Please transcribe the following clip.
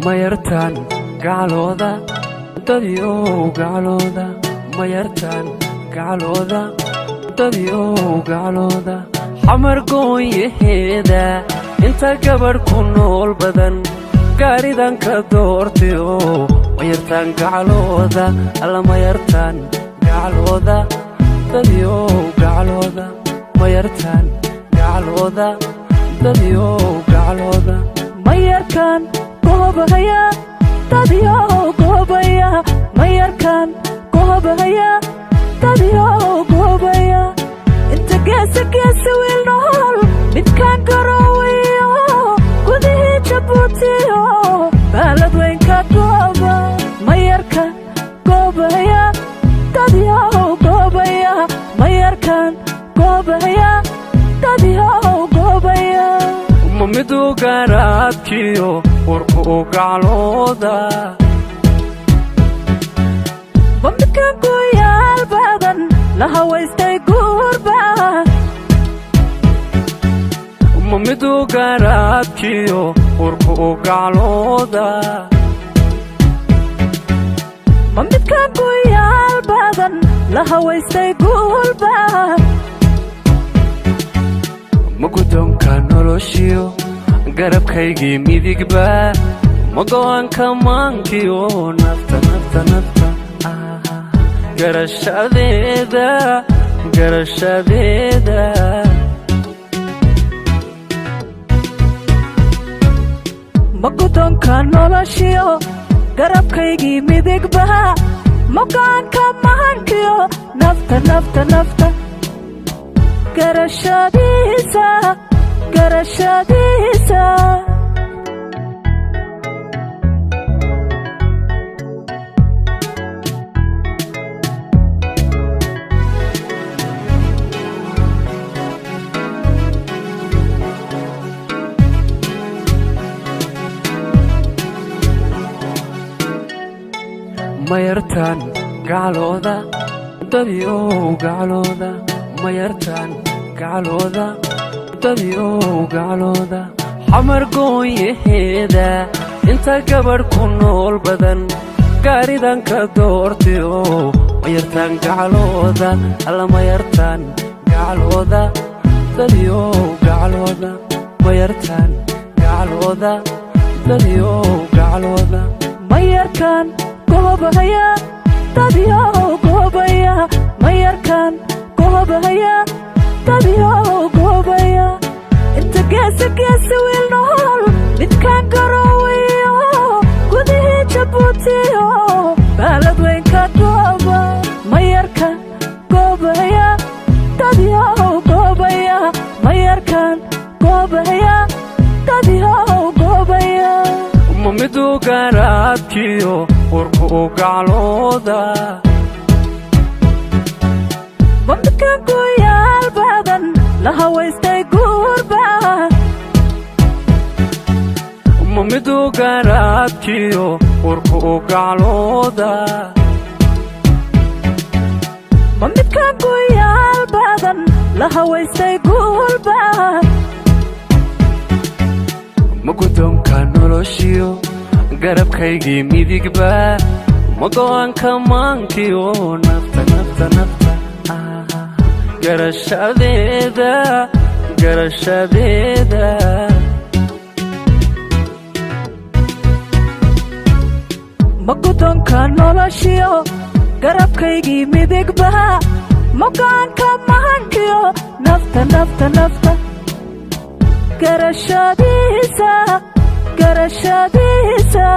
mayartaan gacalooda dadyo gacalooda mayartaan gacalooda dadyo gacalooda xamar gooyaheeda inta gabadh ku nool badan gaaridan ka doortayo mayartaan gacalooda alla mayartaan gacalooda dadyo gacalooda mayartaan gacalooda dadyo gacalooda mayarkaan goobahaya dadyo goobaya mayarkaan goobahaya dadyo goobaya inta geesa wiil nool midkaan garoowayo gudihii jabuutiyo baalad weynka gooba mayarkaan goobahaya dadyo goobaya mayarkaan goobahaya dadyo goobaya mamidu garaadkiyo warku u gacalooda bamidkaan guyaal badan la hawaystay guurba mamidu garaadkiyo warku u gacalooda bamidkaan guyaal badan la hawaystay guurba magudoonka noloshiyo garabkaygii midigba ma go'aanka maankiyo nafta garashadeeda magudoonka noloshiyo garabkaygii midigba ma go'aanka maankiyo nafta garashadiisa mayartaan gacalooda dadyo gacalooda mayartaan gacalooda dadyo gacalooda xamar gooyaheeda inta gabadh ku nool badan gaaridan ka doortayo mayartaan gacalooda alla mayartaan gacalooda dadyo gacalooda mayartaan gacalooda dadyo gacalooda mayarkaan goobahaya dadyo goobaya mayarkaan goobahaya dadyo goobaya inta geesa wiil nool midkaan garoowayo gudihii jabuutiyo baalad weynka gooba mayarkaan goobahaya dadyo goobaya mayarkaan goobahaya dadyo goobaya mamidu garaadkiyo warku u gacalooda bamidkaan guyaal badan la hawaystay guurba mamidu garaadkiyo warku u gacalooda bamidkaan guyaal badan la hawaystay guurba magudoonka noloshiyo garabkaygii midigba ma go'aanka maankiyo nafta garashadeeda magudoonka noloshiyo garabkaygii midigba ma go'aanka maankiyo nafta garashadiisa